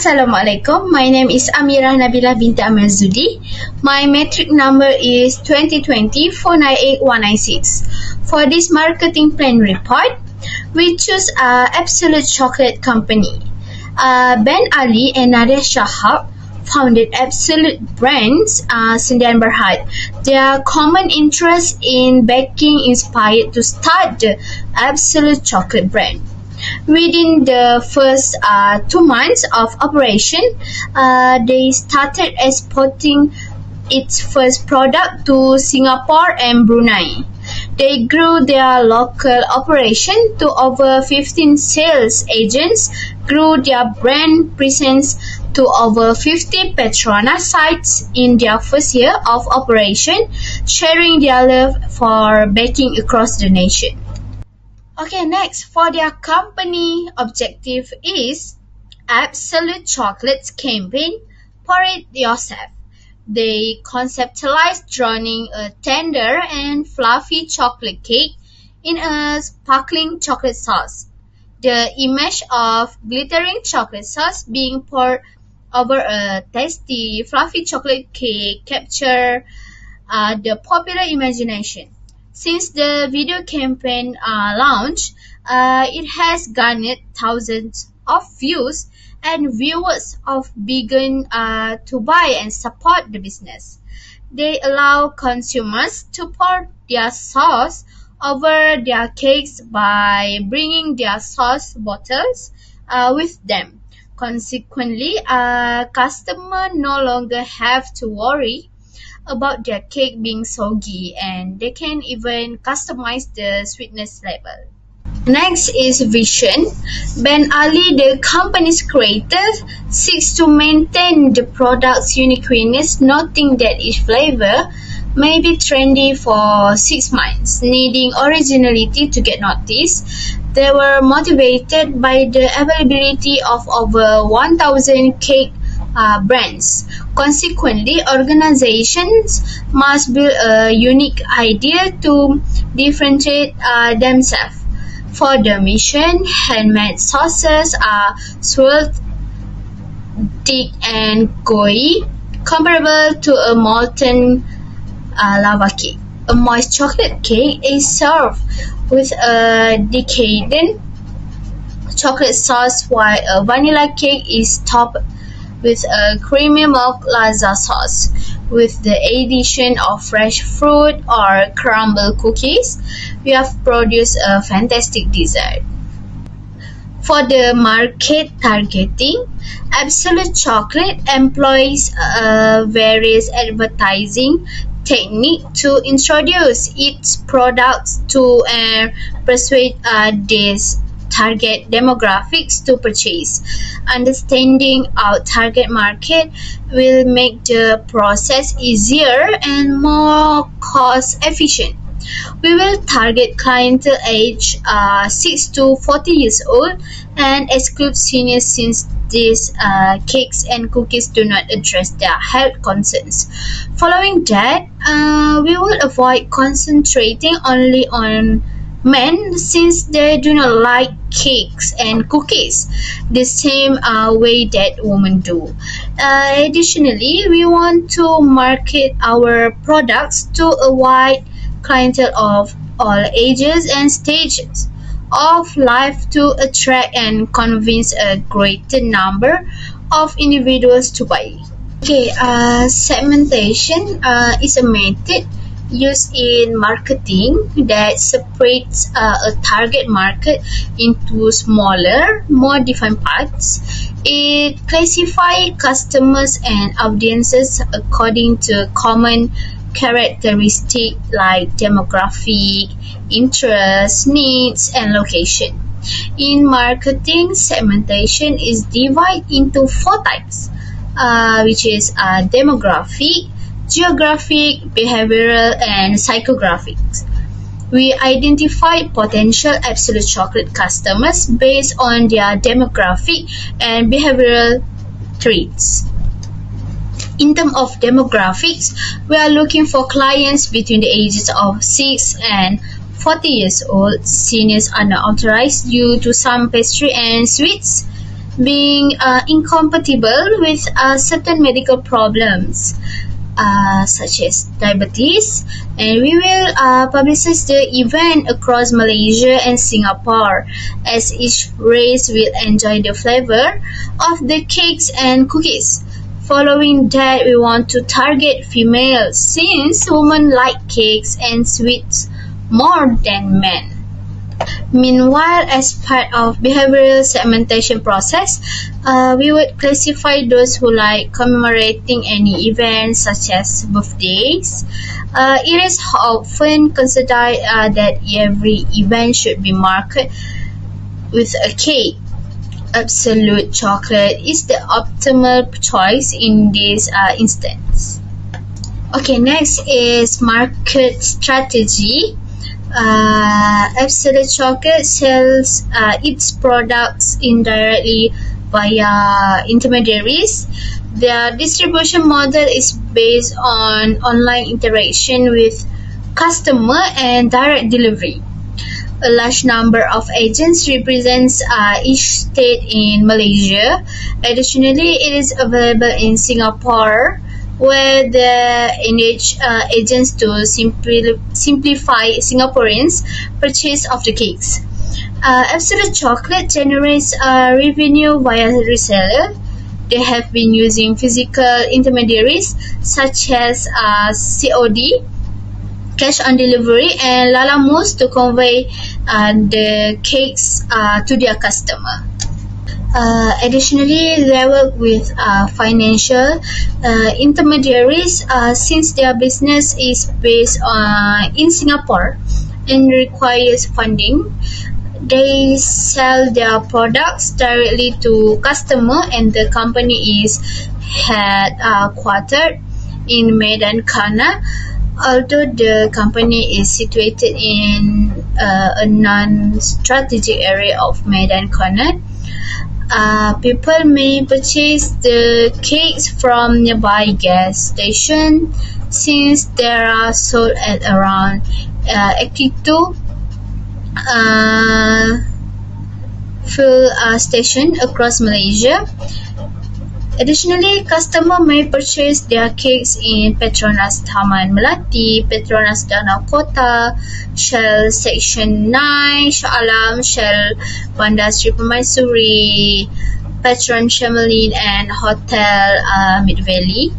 Assalamualaikum. My name is Amirah Nabilah Binti Amirzudi. My metric number is 2020-498196. For this marketing plan report, we choose Absolut Chocolate Company. Ben Ali and Nadia Shahab founded Absolut brands Sendian Berhad. Their common interest in baking inspired to start the Absolut Chocolate brand. Within the first 2 months of operation, they started exporting its first product to Singapore and Brunei. They grew their local operation to over 15 sales agents, grew their brand presence to over 50 Petronas sites in their first year of operation, sharing their love for baking across the nation. Okay, next, for their company objective is Absolut Chocolates campaign, Pour It Yourself. They conceptualized drowning a tender and fluffy chocolate cake in a sparkling chocolate sauce. The image of glittering chocolate sauce being poured over a tasty, fluffy chocolate cake captured the popular imagination. Since the video campaign launch, it has garnered thousands of views, and viewers have begun to buy and support the business. They allow consumers to pour their sauce over their cakes by bringing their sauce bottles with them. Consequently, customers no longer have to worry about their cake being soggy, and they can even customize the sweetness level. Next is vision. Ben Ali, the company's creator, seeks to maintain the product's uniqueness, noting that each flavor may be trendy for 6 months, needing originality to get noticed. They were motivated by the availability of over 1,000 cake brands. Consequently, organizations must build a unique idea to differentiate themselves. For the mission, handmade sauces are swirled, thick and gooey, comparable to a molten lava cake. A moist chocolate cake is served with a decadent chocolate sauce, while a vanilla cake is topped with a creamy milk lasagna sauce. With the addition of fresh fruit or crumble cookies, we have produced a fantastic dessert. For the market targeting, Absolut Chocolate employs various advertising techniques to introduce its products to and persuade these target demographics to purchase. Understanding our target market will make the process easier and more cost efficient. We will target clientele age 6 to 40 years old and exclude seniors, since these cakes and cookies do not address their health concerns. Following that, we will avoid concentrating only on men, since they do not like cakes and cookies the same way that women do. Additionally, we want to market our products to a wide clientele of all ages and stages of life to attract and convince a greater number of individuals to buy. Okay, segmentation is a method used in marketing that separates a target market into smaller, more defined parts. It classifies customers and audiences according to common characteristics like demographic, interest, needs, and location. In marketing, segmentation is divided into 4 types, which is demographic, geographic, behavioral, and psychographics. We identify potential Absolut Chocolate customers based on their demographic and behavioral traits. In terms of demographics, we are looking for clients between the ages of 6 and 40 years old. Seniors are not authorized due to some pastry and sweets being incompatible with certain medical problems, such as diabetes, and we will publicize the event across Malaysia and Singapore, as each race will enjoy the flavor of the cakes and cookies. Following that, we want to target females, since women like cakes and sweets more than men. Meanwhile, as part of behavioral segmentation process, we would classify those who like commemorating any events such as birthdays. It is often considered that every event should be marked with a cake. Absolute chocolate is the optimal choice in this instance. Okay, next is market strategy. Absolut Chocolate sells its products indirectly via intermediaries. Their distribution model is based on online interaction with customer and direct delivery. A large number of agents represents each state in Malaysia. Additionally, it is available in Singapore, where they engage agents to simplify Singaporeans' purchase of the cakes. Absolut Chocolate generates revenue via reseller. They have been using physical intermediaries such as COD, cash on delivery, and Lala Mousse to convey the cakes to their customer. Additionally, they work with financial intermediaries, since their business is based in Singapore and requires funding. They sell their products directly to customer, and the company is headquartered in Medan Kana. Although the company is situated in a non-strategic area of Medan Kana, people may purchase the cakes from nearby gas station, since they are sold at around 82 fuel station across Malaysia. Additionally, customers may purchase their cakes in Petronas Taman Melati, Petronas Danau Kota, Shell Section 9, Shah Alam, Shell Bandar Sri Permaisuri, Petron Shamelin, and Hotel Mid Valley.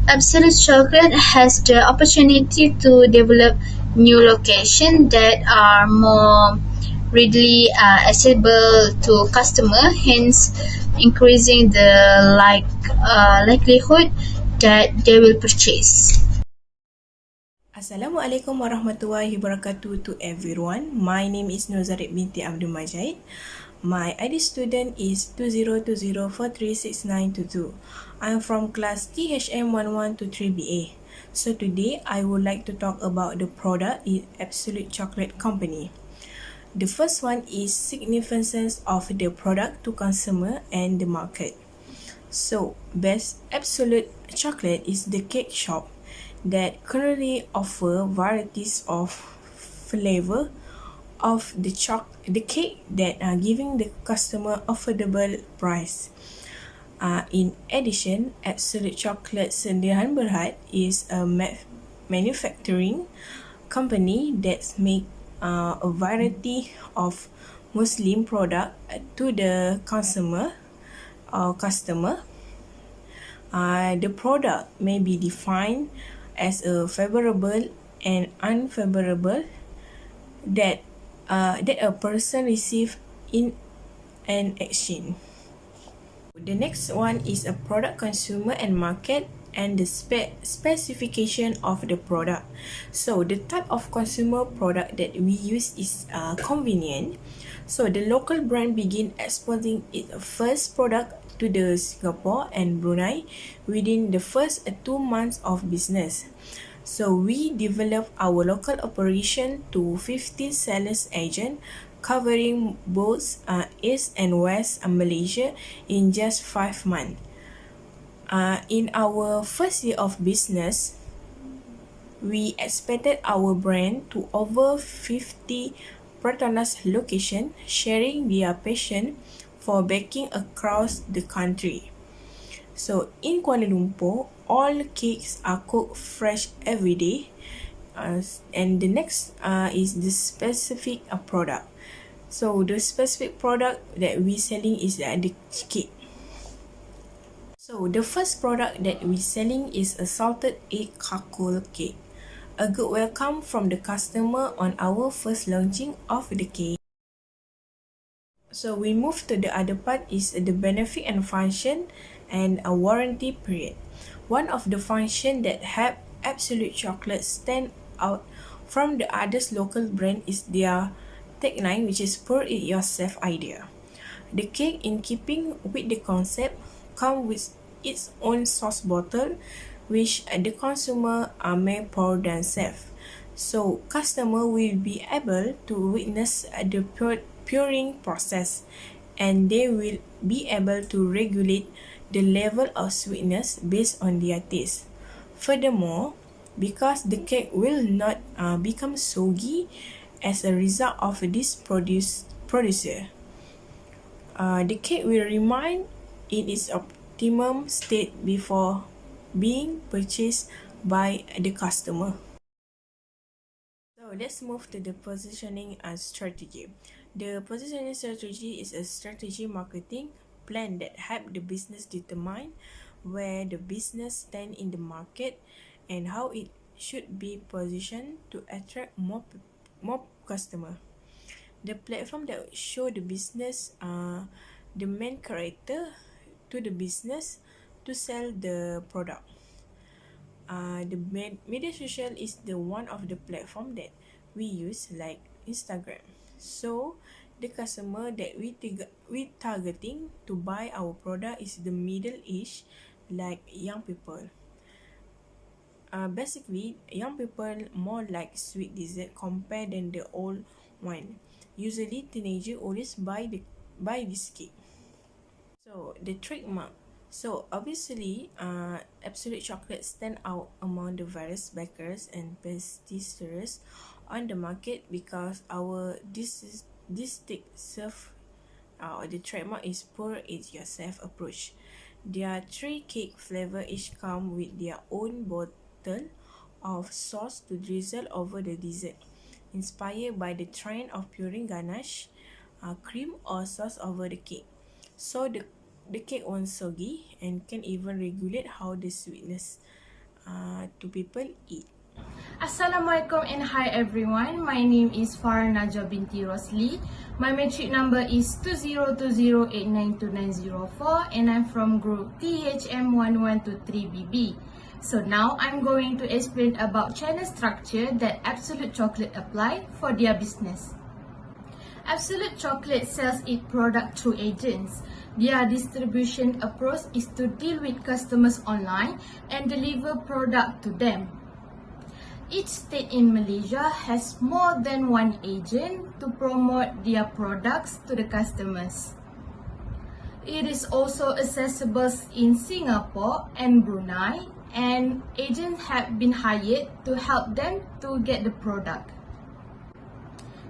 Absolut Chocolate has the opportunity to develop new locations that are more readily accessible to customers, hence increasing the likelihood that they will purchase. Assalamualaikum warahmatullahi wabarakatuh to everyone. My name is Zarith Binti Abdul Majaid. My ID student is 2020436922. I am from class THM1123BA. So today I would like to talk about the product in Absolut Chocolate Company. The first one is significance of the product to consumer and the market. So, best Absolut Chocolate is the cake shop that currently offer varieties of flavor of the cake that are giving the customer affordable price. In addition, Absolut Chocolate Sendirian Berhad is a manufacturing company that make a variety of Muslim product to the consumer or customer. The product may be defined as a favorable and unfavorable that a person receive in an exchange. The next one is a product consumer and market and the specification of the product. So the type of consumer product that we use is convenient. So the local brand begin exporting its first product to the Singapore and Brunei within the first 2 months of business. So we develop our local operation to 15 sellers agent covering both East and West Malaysia in just 5 months. In our first year of business, we expanded our brand to over 50 Petronas locations, sharing their passion for baking across the country. So in Kuala Lumpur, all cakes are cooked fresh every day. And the next is the specific product. So the specific product that we selling is the cake. So the first product that we selling is a salted egg charcoal cake. A good welcome from the customer on our first launching of the cake. So we move to the other part is the benefit and function and a warranty period. One of the function that help Absolut Chocolate stand out from the others local brand is their tagline, which is pour it yourself idea. The cake, in keeping with the concept, come with its own sauce bottle, which the consumer may pour themselves. So customer will be able to witness the pouring process, and they will be able to regulate the level of sweetness based on their taste. Furthermore, because the cake will not become soggy as a result of this producer, the cake will remain in its optimum state before being purchased by the customer. So let's move to the positioning strategy. The positioning strategy is a strategy marketing plan that help the business determine where the business stand in the market and how it should be positioned to attract more customer. The platform that show the business the main character to the business to sell the product. The media social is the one of the platform that we use, like Instagram. So the customer that we targeting to buy our product is the middle age, like young people. Basically, young people more like sweet dessert compared than the old one. Usually, teenagers always buy this cake. So the trademark. So obviously, Absolut Chocolate stand out among the various bakers and pastries on the market because this stick serve the trademark is pour it yourself approach. Their 3 cake flavor each come with their own bottle of sauce to drizzle over the dessert, inspired by the trend of pouring ganache, cream or sauce over the cake. So the cake won't soggy and can even regulate how the sweetness to people eat. Assalamualaikum and hi everyone. My name is Farah Najua Binti Rosli. My matric number is 2020892904 and I'm from group THM1123BB. So now I'm going to explain about channel structure that Absolut Chocolate apply for their business. Absolut Chocolate sells its product through agents. Their distribution approach is to deal with customers online and deliver product to them. Each state in Malaysia has more than one agent to promote their products to the customers. It is also accessible in Singapore and Brunei, and agents have been hired to help them to get the product.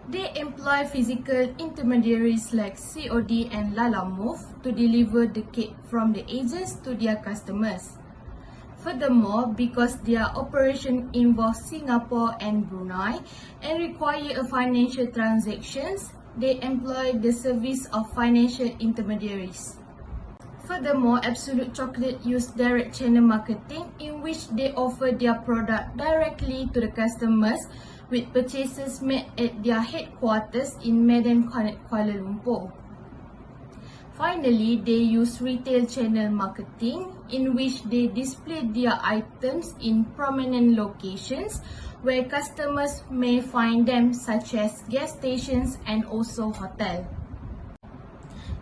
They employ physical intermediaries like COD and Lalamove to deliver the cake from the agents to their customers. Furthermore, because their operation involves Singapore and Brunei and require a financial transactions, they employ the service of financial intermediaries. Furthermore, Absolut Chocolate use direct channel marketing in which they offer their product directly to the customers with purchases made at their headquarters in Medan, Kuala Lumpur. Finally, they use retail channel marketing in which they display their items in prominent locations where customers may find them, such as gas stations and also hotels.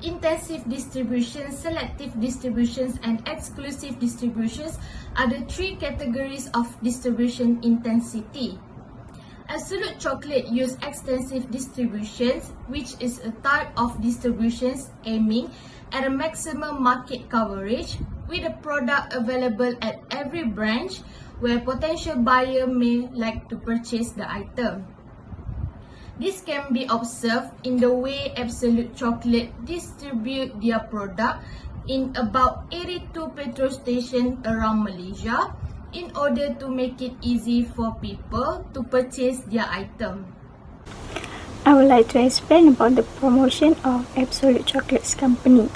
Intensive distribution, selective distributions, and exclusive distributions are the 3 categories of distribution intensity. Absolut Chocolate use extensive distributions, which is a type of distributions aiming at a maximum market coverage with a product available at every branch where potential buyer may like to purchase the item. This can be observed in the way Absolut Chocolate distribute their product in about 82 petrol stations around Malaysia in order to make it easy for people to purchase their item. I would like to explain about the promotion of Absolut Chocolate's company.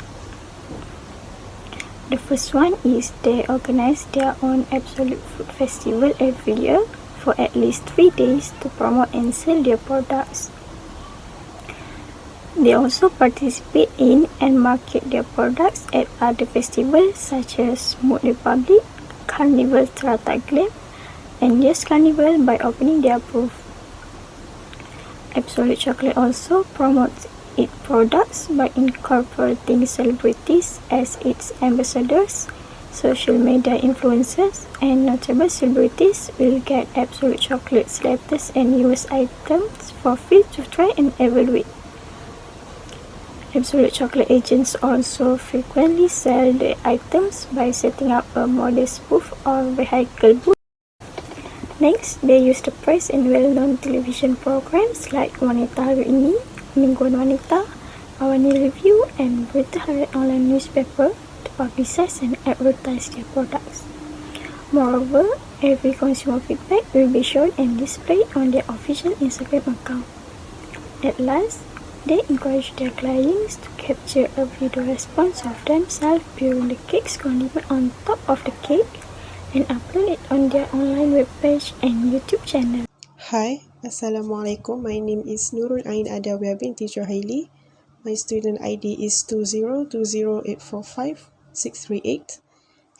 The first one is they organize their own Absolut Food Festival every year for at least 3 days to promote and sell their products. They also participate in and market their products at other festivals such as Mood Republic, Carnival Terata Glam, and Yes Carnival by opening their booth. Absolut Chocolate also promotes its products by incorporating celebrities as its ambassadors. Social media influencers and notable celebrities will get Absolut Chocolate's latest and newest items for free to try and evaluate. Absolut Chocolate agents also frequently sell the items by setting up a modest booth or vehicle booth. Next, they use the press and well-known television programs like Wanita Hari Ini, Mingguan Wanita, Awani Review, and Berita Harian online newspaper to publicize and advertise their products. Moreover, every consumer feedback will be shown and displayed on their official Instagram account. At last, they encourage their clients to capture a video response of themselves during the cake's condiment on top of the cake and upload it on their online webpage and YouTube channel. Hi, Assalamualaikum. My name is Nurul Binti Johaile. My student ID is 2020845638,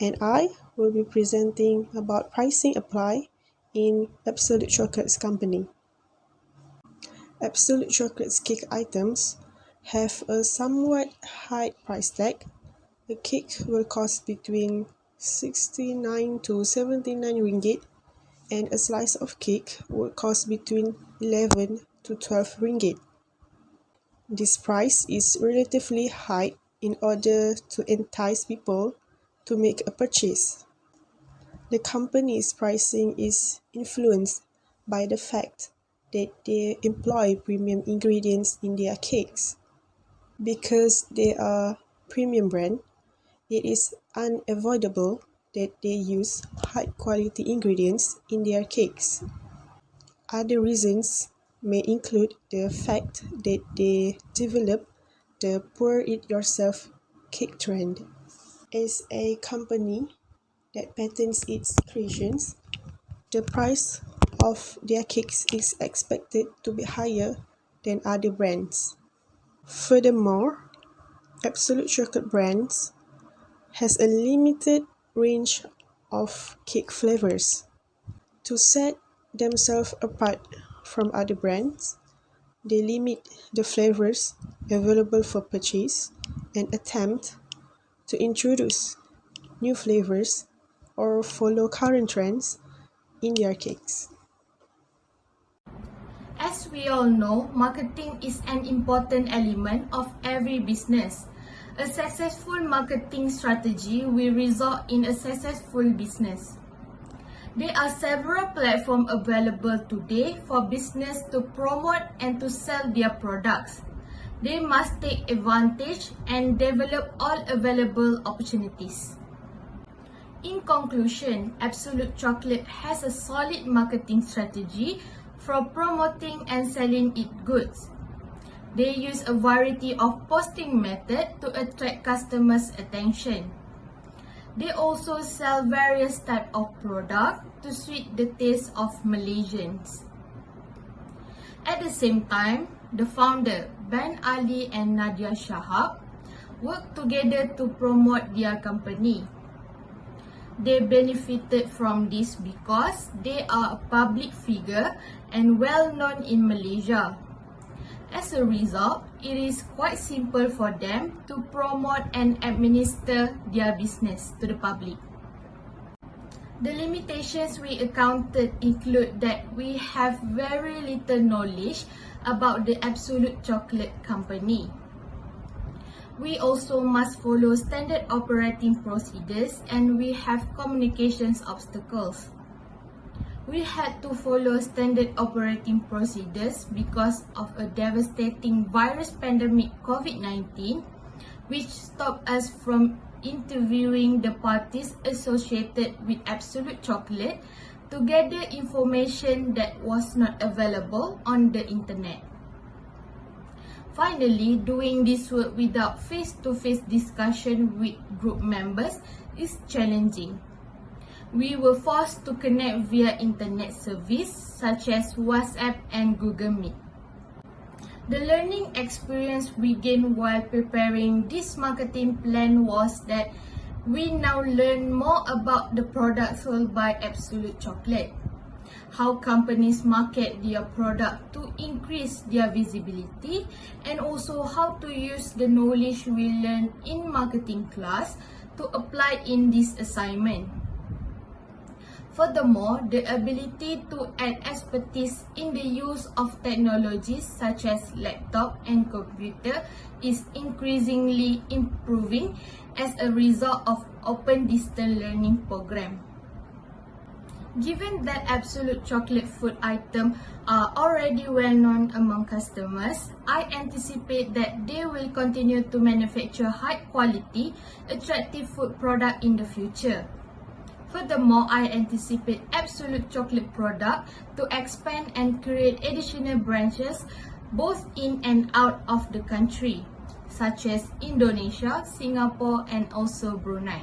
and I will be presenting about pricing apply in Absolut Chocolate's company. Absolut Chocolate's cake items have a somewhat high price tag. The cake will cost between 69 to 79 ringgit, and a slice of cake will cost between 11 to 12 ringgit. This price is relatively high in order to entice people to make a purchase. The company's pricing is influenced by the fact that they employ premium ingredients in their cakes. Because they are premium brand, it is unavoidable that they use high-quality ingredients in their cakes. Other reasons may include the fact that they develop the pour-it-yourself cake trend. As a company that patents its creations, the price of their cakes is expected to be higher than other brands. Furthermore, Absolut Chocolate brands has a limited range of cake flavors. To set themselves apart from other brands, they limit the flavors available for purchase and attempt to introduce new flavors or follow current trends in their cakes. As we all know, marketing is an important element of every business. A successful marketing strategy will result in a successful business. There are several platforms available today for business to promote and to sell their products. They must take advantage and develop all available opportunities. In conclusion, Absolut Chocolate has a solid marketing strategy for promoting and selling its goods. They use a variety of posting methods to attract customers' attention. They also sell various types of products to suit the taste of Malaysians. At the same time, the founder, Ben Ali and Nadia Shahab, work together to promote their company. They benefited from this because they are a public figure and well known in Malaysia. As a result, it is quite simple for them to promote and administer their business to the public. The limitations we encountered include that we have very little knowledge about the Absolut Chocolate company. We also must follow standard operating procedures and we have communications obstacles. We had to follow standard operating procedures because of a devastating virus pandemic COVID-19, which stopped us from interviewing the parties associated with Absolut Chocolate to gather information that was not available on the internet. Finally, doing this work without face-to-face discussion with group members is challenging. We were forced to connect via internet service such as WhatsApp and Google Meet. The learning experience we gained while preparing this marketing plan was that we now learn more about the products sold by Absolut Chocolate, how companies market their product to increase their visibility, and also how to use the knowledge we learned in marketing class to apply in this assignment. Furthermore, the ability to add expertise in the use of technologies such as laptop and computer is increasingly improving as a result of open distance learning program. Given that Absolut Chocolate food items are already well known among customers, I anticipate that they will continue to manufacture high quality, attractive food products in the future. Furthermore, I anticipate Absolut Chocolate product to expand and create additional branches both in and out of the country, such as Indonesia, Singapore, and also Brunei.